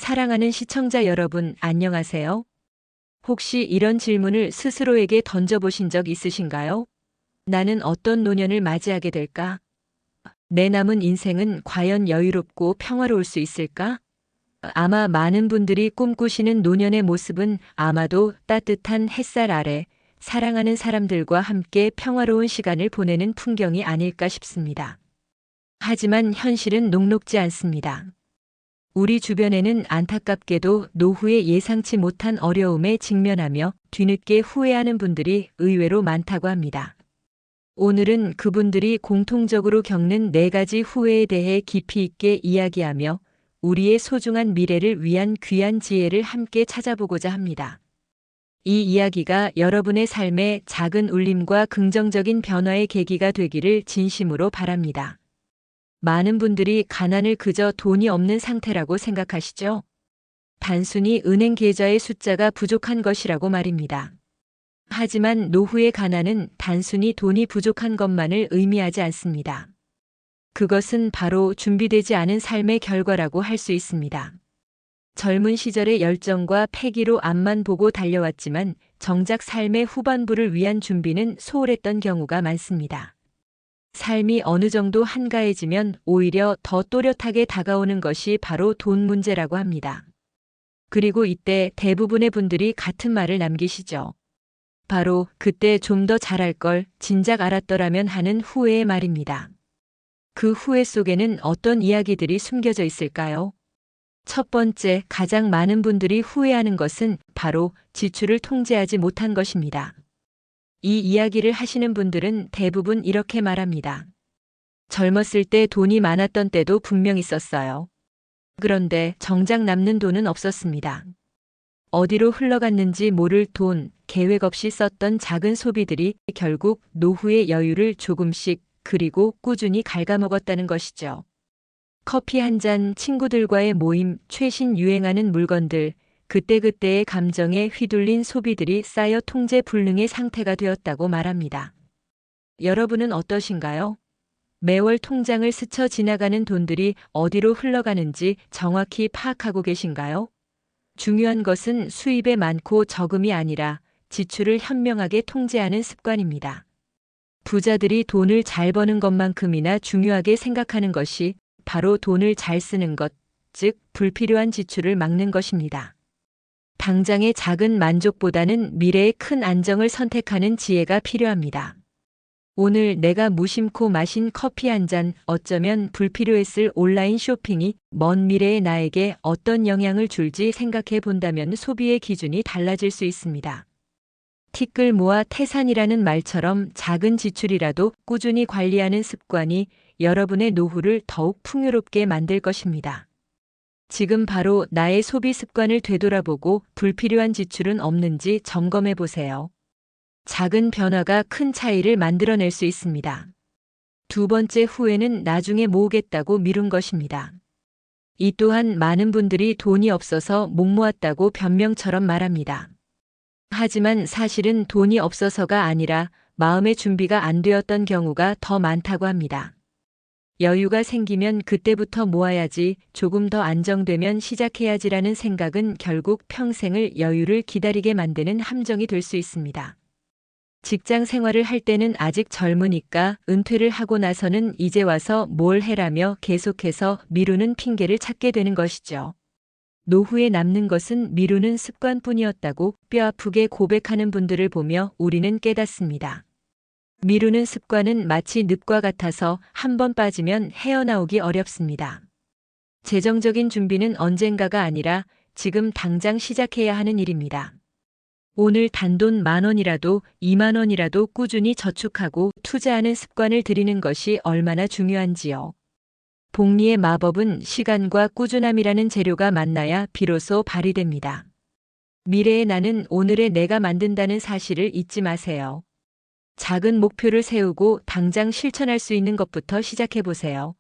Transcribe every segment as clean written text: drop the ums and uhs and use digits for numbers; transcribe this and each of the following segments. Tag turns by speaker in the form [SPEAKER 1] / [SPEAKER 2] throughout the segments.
[SPEAKER 1] 사랑하는 시청자 여러분, 안녕하세요. 혹시 이런 질문을 스스로에게 던져보신 적 있으신가요? 나는 어떤 노년을 맞이하게 될까? 내 남은 인생은 과연 여유롭고 평화로울 수 있을까? 아마 많은 분들이 꿈꾸시는 노년의 모습은 아마도 따뜻한 햇살 아래 사랑하는 사람들과 함께 평화로운 시간을 보내는 풍경이 아닐까 싶습니다. 하지만 현실은 녹록지 않습니다. 우리 주변에는 안타깝게도 노후에 예상치 못한 어려움에 직면하며 뒤늦게 후회하는 분들이 의외로 많다고 합니다. 오늘은 그분들이 공통적으로 겪는 4가지 후회에 대해 깊이 있게 이야기하며 우리의 소중한 미래를 위한 귀한 지혜를 함께 찾아보고자 합니다. 이 이야기가 여러분의 삶에 작은 울림과 긍정적인 변화의 계기가 되기를 진심으로 바랍니다. 많은 분들이 가난을 그저 돈이 없는 상태라고 생각하시죠? 단순히 은행 계좌의 숫자가 부족한 것이라고 말입니다. 하지만 노후의 가난은 단순히 돈이 부족한 것만을 의미하지 않습니다. 그것은 바로 준비되지 않은 삶의 결과라고 할 수 있습니다. 젊은 시절의 열정과 패기로 앞만 보고 달려왔지만 정작 삶의 후반부를 위한 준비는 소홀했던 경우가 많습니다. 삶이 어느 정도 한가해지면 오히려 더 또렷하게 다가오는 것이 바로 돈 문제라고 합니다. 그리고 이때 대부분의 분들이 같은 말을 남기시죠. 바로 그때 좀 더 잘할 걸 진작 알았더라면 하는 후회의 말입니다. 그 후회 속에는 어떤 이야기들이 숨겨져 있을까요? 첫 번째, 가장 많은 분들이 후회하는 것은 바로 지출을 통제하지 못한 것입니다. 이 이야기를 하시는 분들은 대부분 이렇게 말합니다. 젊었을 때 돈이 많았던 때도 분명 있었어요. 그런데 정작 남는 돈은 없었습니다. 어디로 흘러갔는지 모를 돈, 계획 없이 썼던 작은 소비들이 결국 노후의 여유를 조금씩 그리고 꾸준히 갉아먹었다는 것이죠. 커피 한 잔, 친구들과의 모임, 최신 유행하는 물건들, 그때그때의 감정에 휘둘린 소비들이 쌓여 통제 불능의 상태가 되었다고 말합니다. 여러분은 어떠신가요? 매월 통장을 스쳐 지나가는 돈들이 어디로 흘러가는지 정확히 파악하고 계신가요? 중요한 것은 수입의 많고 적음이 아니라 지출을 현명하게 통제하는 습관입니다. 부자들이 돈을 잘 버는 것만큼이나 중요하게 생각하는 것이 바로 돈을 잘 쓰는 것, 즉 불필요한 지출을 막는 것입니다. 당장의 작은 만족보다는 미래의 큰 안정을 선택하는 지혜가 필요합니다. 오늘 내가 무심코 마신 커피 한 잔, 어쩌면 불필요했을 온라인 쇼핑이 먼 미래의 나에게 어떤 영향을 줄지 생각해 본다면 소비의 기준이 달라질 수 있습니다. 티끌 모아 태산이라는 말처럼 작은 지출이라도 꾸준히 관리하는 습관이 여러분의 노후를 더욱 풍요롭게 만들 것입니다. 지금 바로 나의 소비 습관을 되돌아보고 불필요한 지출은 없는지 점검해 보세요. 작은 변화가 큰 차이를 만들어낼 수 있습니다. 두 번째 후회는 나중에 모으겠다고 미룬 것입니다. 이 또한 많은 분들이 돈이 없어서 못 모았다고 변명처럼 말합니다. 하지만 사실은 돈이 없어서가 아니라 마음의 준비가 안 되었던 경우가 더 많다고 합니다. 여유가 생기면 그때부터 모아야지, 조금 더 안정되면 시작해야지라는 생각은 결국 평생을 여유를 기다리게 만드는 함정이 될 수 있습니다. 직장 생활을 할 때는 아직 젊으니까 은퇴를 하고 나서는 이제 와서 뭘 해라며 계속해서 미루는 핑계를 찾게 되는 것이죠. 노후에 남는 것은 미루는 습관뿐이었다고 뼈아프게 고백하는 분들을 보며 우리는 깨닫습니다. 미루는 습관은 마치 늪과 같아서 한 번 빠지면 헤어나오기 어렵습니다. 재정적인 준비는 언젠가가 아니라 지금 당장 시작해야 하는 일입니다. 오늘 단돈 10,000원이라도 20,000원이라도 꾸준히 저축하고 투자하는 습관을 들이는 것이 얼마나 중요한지요. 복리의 마법은 시간과 꾸준함이라는 재료가 만나야 비로소 발휘됩니다. 미래의 나는 오늘의 내가 만든다는 사실을 잊지 마세요. 작은 목표를 세우고 당장 실천할 수 있는 것부터 시작해 보세요.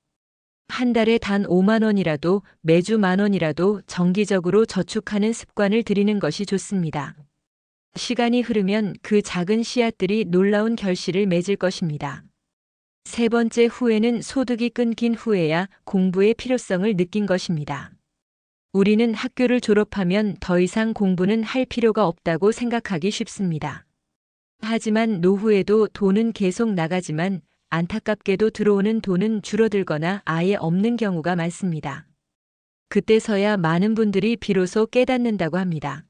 [SPEAKER 1] 한 달에 단 50,000원이라도 매주 10,000원이라도 정기적으로 저축하는 습관을 들이는 것이 좋습니다. 시간이 흐르면 그 작은 씨앗들이 놀라운 결실을 맺을 것입니다. 세 번째 후회는 소득이 끊긴 후에야 공부의 필요성을 느낀 것입니다. 우리는 학교를 졸업하면 더 이상 공부는 할 필요가 없다고 생각하기 쉽습니다. 하지만 노후에도 돈은 계속 나가지만 안타깝게도 들어오는 돈은 줄어들거나 아예 없는 경우가 많습니다. 그때서야 많은 분들이 비로소 깨닫는다고 합니다.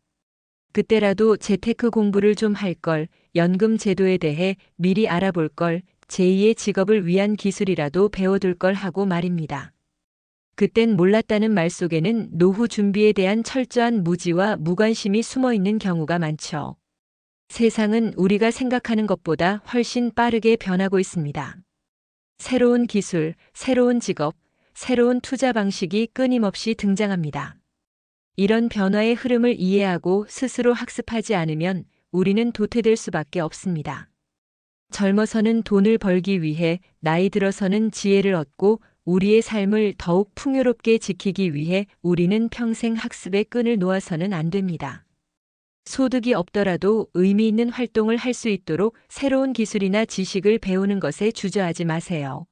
[SPEAKER 1] 그때라도 재테크 공부를 좀 할 걸, 연금 제도에 대해 미리 알아볼 걸, 제2의 직업을 위한 기술이라도 배워둘 걸 하고 말입니다. 그땐 몰랐다는 말 속에는 노후 준비에 대한 철저한 무지와 무관심이 숨어 있는 경우가 많죠. 세상은 우리가 생각하는 것보다 훨씬 빠르게 변하고 있습니다. 새로운 기술, 새로운 직업, 새로운 투자 방식이 끊임없이 등장합니다. 이런 변화의 흐름을 이해하고 스스로 학습하지 않으면 우리는 도태될 수밖에 없습니다. 젊어서는 돈을 벌기 위해, 나이 들어서는 지혜를 얻고 우리의 삶을 더욱 풍요롭게 지키기 위해 우리는 평생 학습의 끈을 놓아서는 안 됩니다. 소득이 없더라도 의미 있는 활동을 할 수 있도록 새로운 기술이나 지식을 배우는 것에 주저하지 마세요.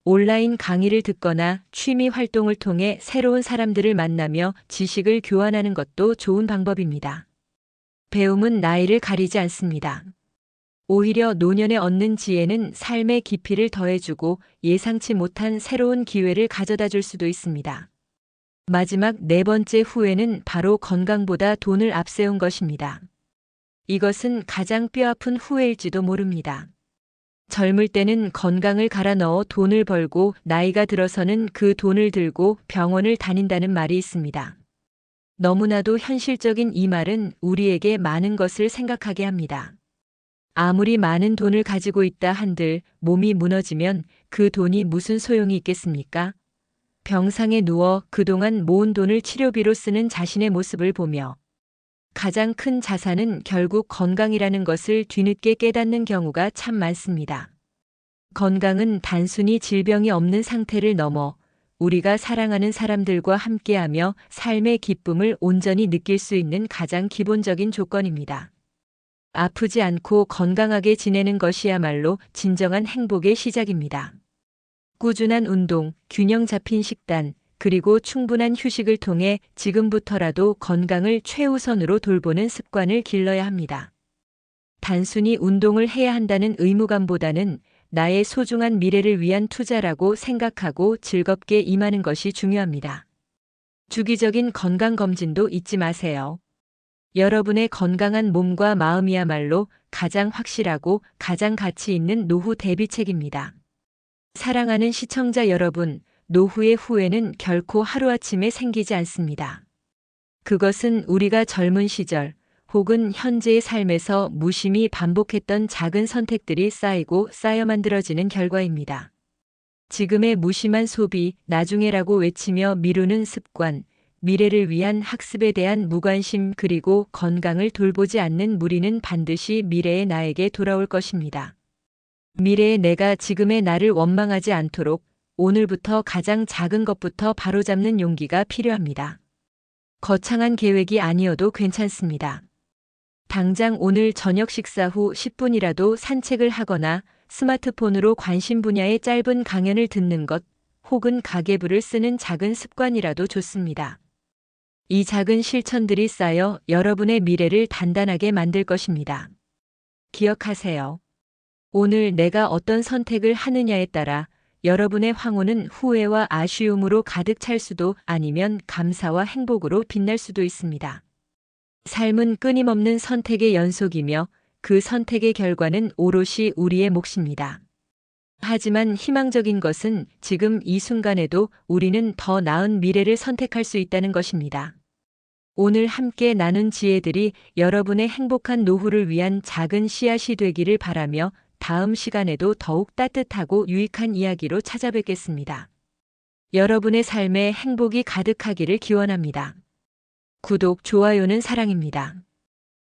[SPEAKER 1] 온라인 강의를 듣거나 취미 활동을 통해 새로운 사람들을 만나며 지식을 교환하는 것도 좋은 방법입니다. 배움은 나이를 가리지 않습니다. 오히려 노년에 얻는 지혜는 삶의 깊이를 더해주고 예상치 못한 새로운 기회를 가져다 줄 수도 있습니다. 마지막 네 번째 후회는 바로 건강보다 돈을 앞세운 것입니다. 이것은 가장 뼈아픈 후회일지도 모릅니다. 젊을 때는 건강을 갈아 넣어 돈을 벌고 나이가 들어서는 그 돈을 들고 병원을 다닌다는 말이 있습니다. 너무나도 현실적인 이 말은 우리에게 많은 것을 생각하게 합니다. 아무리 많은 돈을 가지고 있다 한들 몸이 무너지면 그 돈이 무슨 소용이 있겠습니까? 병상에 누워 그동안 모은 돈을 치료비로 쓰는 자신의 모습을 보며 가장 큰 자산은 결국 건강이라는 것을 뒤늦게 깨닫는 경우가 참 많습니다. 건강은 단순히 질병이 없는 상태를 넘어 우리가 사랑하는 사람들과 함께하며 삶의 기쁨을 온전히 느낄 수 있는 가장 기본적인 조건입니다. 아프지 않고 건강하게 지내는 것이야말로 진정한 행복의 시작입니다. 꾸준한 운동, 균형 잡힌 식단, 그리고 충분한 휴식을 통해 지금부터라도 건강을 최우선으로 돌보는 습관을 길러야 합니다. 단순히 운동을 해야 한다는 의무감보다는 나의 소중한 미래를 위한 투자라고 생각하고 즐겁게 임하는 것이 중요합니다. 주기적인 건강검진도 잊지 마세요. 여러분의 건강한 몸과 마음이야말로 가장 확실하고 가장 가치 있는 노후 대비책입니다. 사랑하는 시청자 여러분, 노후의 후회는 결코 하루아침에 생기지 않습니다. 그것은 우리가 젊은 시절 혹은 현재의 삶에서 무심히 반복했던 작은 선택들이 쌓이고 쌓여 만들어지는 결과입니다. 지금의 무심한 소비, 나중에라고 외치며 미루는 습관, 미래를 위한 학습에 대한 무관심 그리고 건강을 돌보지 않는 무리는 반드시 미래의 나에게 돌아올 것입니다. 미래의 내가 지금의 나를 원망하지 않도록 오늘부터 가장 작은 것부터 바로잡는 용기가 필요합니다. 거창한 계획이 아니어도 괜찮습니다. 당장 오늘 저녁 식사 후 10분이라도 산책을 하거나 스마트폰으로 관심 분야의 짧은 강연을 듣는 것 혹은 가계부를 쓰는 작은 습관이라도 좋습니다. 이 작은 실천들이 쌓여 여러분의 미래를 단단하게 만들 것입니다. 기억하세요. 오늘 내가 어떤 선택을 하느냐에 따라 여러분의 황혼은 후회와 아쉬움으로 가득 찰 수도 아니면 감사와 행복으로 빛날 수도 있습니다. 삶은 끊임없는 선택의 연속이며 그 선택의 결과는 오롯이 우리의 몫입니다. 하지만 희망적인 것은 지금 이 순간에도 우리는 더 나은 미래를 선택할 수 있다는 것입니다. 오늘 함께 나눈 지혜들이 여러분의 행복한 노후를 위한 작은 씨앗이 되기를 바라며 다음 시간에도 더욱 따뜻하고 유익한 이야기로 찾아뵙겠습니다. 여러분의 삶에 행복이 가득하기를 기원합니다. 구독, 좋아요는 사랑입니다.